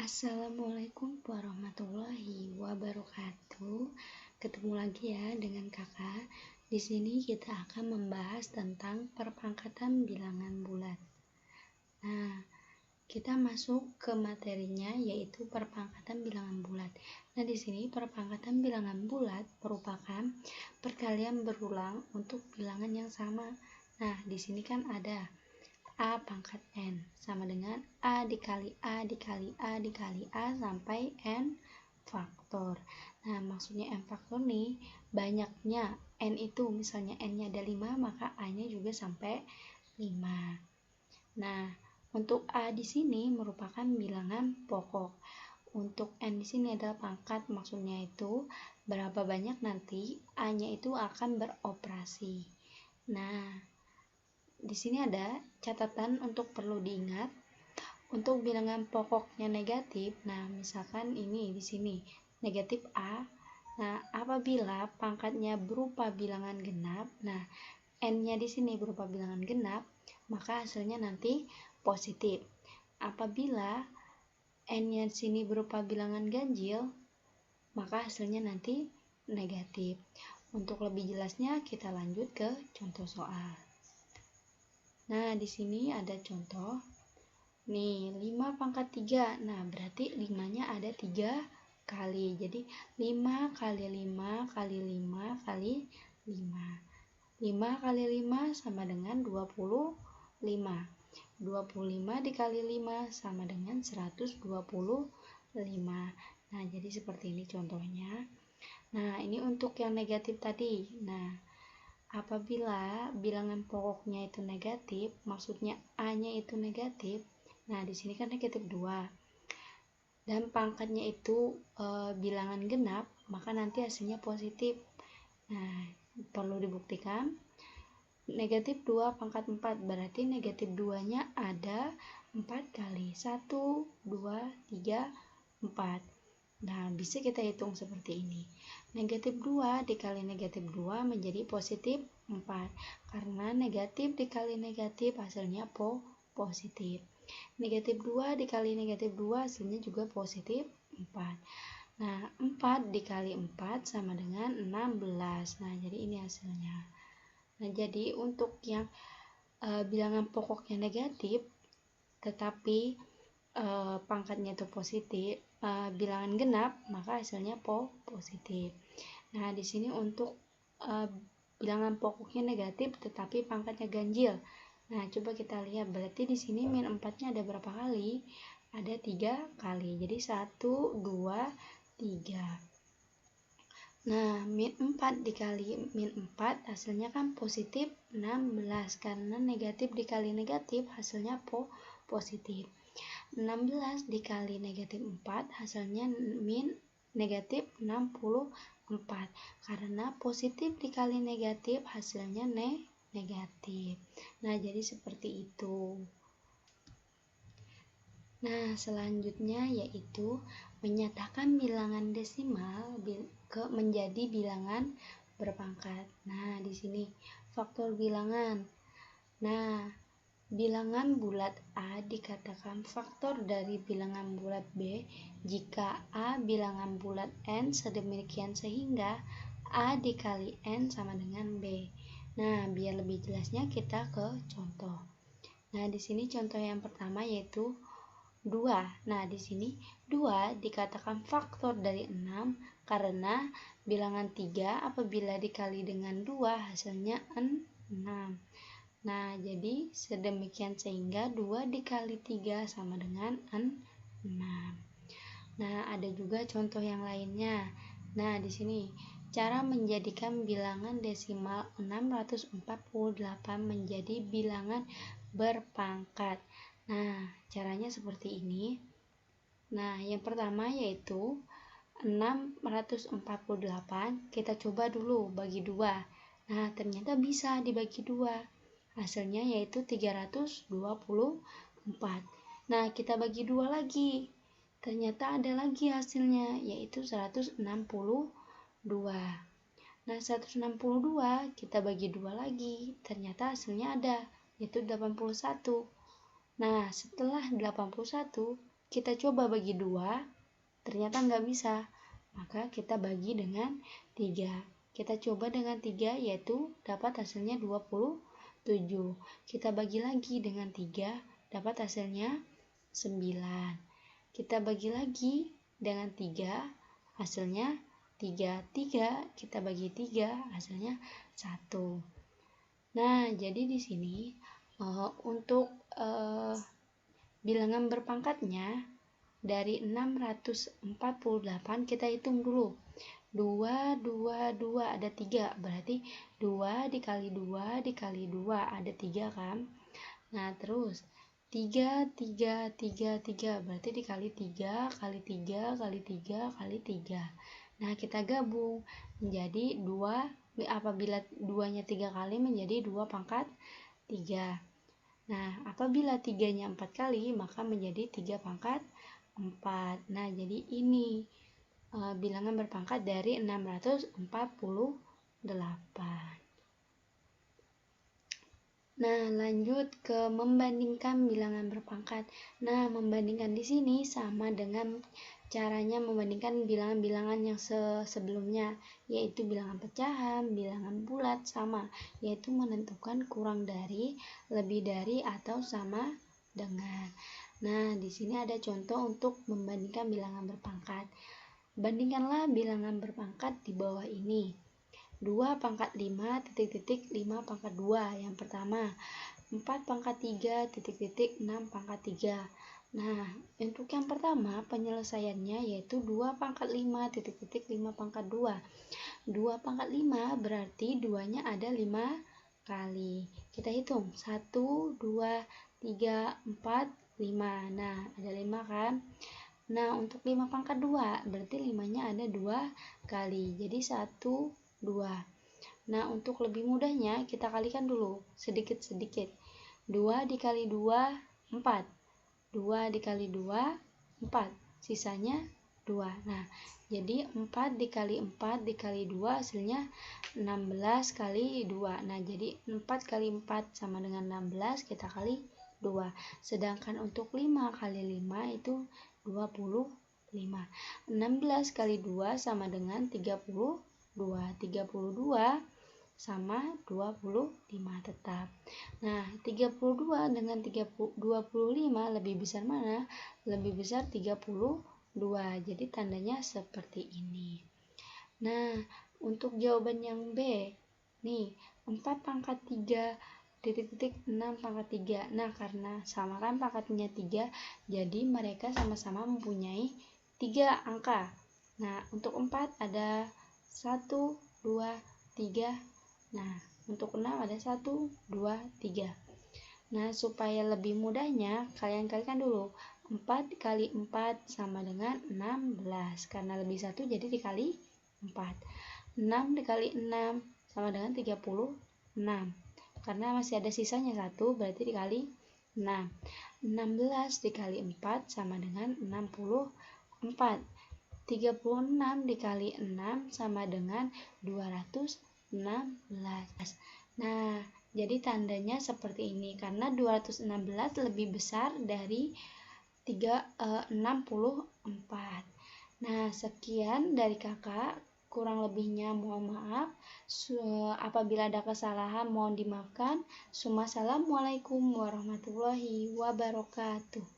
Assalamualaikum warahmatullahi wabarakatuh. Ketemu lagi ya dengan kakak. Di sini kita akan membahas tentang perpangkatan bilangan bulat. Nah, kita masuk ke materinya yaitu perpangkatan bilangan bulat. Nah, di sini perpangkatan bilangan bulat merupakan perkalian berulang untuk bilangan yang sama. Nah, di sini kan ada A pangkat N sama dengan A dikali A dikali A dikali A sampai N faktor. Nah, maksudnya N faktor nih, banyaknya N itu, misalnya N-nya ada 5, maka A-nya juga sampai 5. Nah, untuk A di sini merupakan bilangan pokok. Untuk N di sini adalah pangkat, maksudnya itu berapa banyak nanti A-nya itu akan beroperasi. Nah, di sini ada catatan untuk perlu diingat. Untuk bilangan pokoknya negatif, nah misalkan ini di sini negatif A. Nah, apabila pangkatnya berupa bilangan genap, nah N-nya di sini berupa bilangan genap, maka hasilnya nanti positif. Apabila N-nya di sini berupa bilangan ganjil, maka hasilnya nanti negatif. Untuk lebih jelasnya kita lanjut ke contoh soal. Nah, di sini ada contoh. Nih, 5 pangkat 3. Nah, berarti 5-nya ada 3 kali. Jadi, 5 kali 5 kali 5 kali 5. 5 kali 5 sama dengan 25. 25 dikali 5 sama dengan 125. Nah, jadi seperti ini contohnya. Nah, ini untuk yang negatif tadi. Nah, apabila bilangan pokoknya itu negatif, maksudnya A-nya itu negatif. Nah, di sini kan negatif 2. Dan pangkatnya itu bilangan genap, maka nanti hasilnya positif. Nah, perlu dibuktikan. Negatif 2 pangkat 4, berarti negatif 2-nya ada 4 kali. 1, 2, 3, 4. Nah, bisa kita hitung seperti ini. Negatif 2 dikali negatif 2 menjadi positif 4. Karena negatif dikali negatif hasilnya positif. Negatif 2 dikali negatif 2 hasilnya juga positif 4. Nah, 4 dikali 4 sama dengan 16. Nah, jadi ini hasilnya. Nah, jadi untuk yang bilangan pokoknya negatif, tetapi pangkatnya itu positif, bilangan genap, maka hasilnya positif. Nah, di sini untuk bilangan pokoknya negatif tetapi pangkatnya ganjil. Nah, coba kita lihat, berarti di sini min 4-nya ada berapa kali? Ada 3 kali. Jadi 1, 2, 3. Nah, min 4 dikali min 4 hasilnya kan positif 16, karena negatif dikali negatif hasilnya positif. 16 dikali negatif 4 hasilnya min negatif 64, karena positif dikali negatif hasilnya negatif. Nah, jadi seperti itu. Nah, selanjutnya yaitu menyatakan bilangan desimal menjadi bilangan berpangkat. Nah, di sini faktor bilangan. Nah, bilangan bulat A dikatakan faktor dari bilangan bulat B jika A bilangan bulat N sedemikian sehingga A dikali N sama dengan B. Nah, biar lebih jelasnya kita ke contoh. Nah, di sini contoh yang pertama yaitu 2. Nah, di sini 2 dikatakan faktor dari 6 karena bilangan 3 apabila dikali dengan 2 hasilnya 6. Nah, jadi sedemikian sehingga 2 dikali 3 sama dengan 6. Nah, ada juga contoh yang lainnya. Nah, di sini cara menjadikan bilangan desimal 648 menjadi bilangan berpangkat. Nah, caranya seperti ini. Nah, yang pertama yaitu 648 kita coba dulu bagi 2. Nah, ternyata bisa dibagi 2. Hasilnya yaitu 324. Nah, kita bagi 2 lagi. Ternyata ada lagi hasilnya yaitu 162. Nah, 162 kita bagi 2 lagi. Ternyata hasilnya ada yaitu 81. Nah, setelah 81 kita coba bagi 2, ternyata nggak bisa. Maka kita bagi dengan 3. Kita coba dengan 3, yaitu dapat hasilnya 27. Kita bagi lagi dengan 3, dapat hasilnya 9. Kita bagi lagi dengan 3, hasilnya 3. Kita bagi 3, hasilnya 1. Nah, jadi di sini untuk bilangan berpangkatnya dari 648 kita hitung dulu. 2, 2, 2 ada 3, berarti 2 dikali 2 dikali 2 ada 3 kan. Nah, terus 3, 3, 3, 3 berarti dikali 3 kali 3 kali 3 kali 3. Nah, kita gabung menjadi 2, apabila 2-nya 3 kali menjadi 2 pangkat 3. Nah, apabila 3-nya 4 kali maka menjadi 3 pangkat 4. Nah, jadi ini bilangan berpangkat dari 648. Nah, lanjut ke membandingkan bilangan berpangkat. Nah, membandingkan di sini sama dengan caranya membandingkan bilangan-bilangan yang sebelumnya, yaitu bilangan pecahan, bilangan bulat sama, yaitu menentukan kurang dari, lebih dari, atau sama dengan. Nah, di sini ada contoh untuk membandingkan bilangan berpangkat. Bandingkanlah bilangan berpangkat di bawah ini. 2 pangkat 5 titik-titik 5 pangkat 2 yang pertama, 4 pangkat 3 titik-titik 6 pangkat 3. Nah, untuk yang pertama penyelesaiannya yaitu 2 pangkat 5 titik-titik 5 pangkat 2. 2 pangkat 5 berarti 2-nya ada 5 kali. Kita hitung 1, 2, 3, 4, 5. Nah, ada 5 kan. Nah, untuk 5 pangkat 2 berarti 5-nya ada 2 kali. Jadi 1, 2. Nah, untuk lebih mudahnya kita kalikan dulu sedikit-sedikit. 2 dikali 2, 4. 2 dikali 2, 4. Sisanya 2. Nah, jadi 4 dikali 4 dikali 2 hasilnya 16 kali 2. Nah, jadi 4 kali 4 sama dengan 16, kita kali 2. Sedangkan untuk 5 kali 5 itu 25. 16 kali 2 sama dengan 32. 32 sama 25 tetap. Nah, 32 dengan 25 lebih besar mana? Lebih besar 32. Jadi tandanya seperti ini. Nah, untuk jawaban yang B, nih 4 pangkat 3 titik-titik 6 pangkat 3. Nah, karena sama kan pangkatnya 3, jadi mereka sama-sama mempunyai 3 angka. Nah, untuk 4 ada 1, 2, 3. Nah, untuk 6 ada 1, 2, 3. Nah, supaya lebih mudahnya, kalian kalikan dulu. 4 kali 4 sama dengan 16. Karena lebih 1 jadi dikali 4. 6 dikali 6 sama dengan 36. Karena masih ada sisanya 1, berarti dikali 6. 16 dikali 4 sama dengan 64. 36 dikali 6 sama dengan 216. Nah, jadi tandanya seperti ini karena 216 lebih besar dari 64. Nah, sekian dari kakak, kurang lebihnya mohon maaf. Apabila ada kesalahan mohon dimaafkan. Wassalamualaikum warahmatullahi wabarakatuh.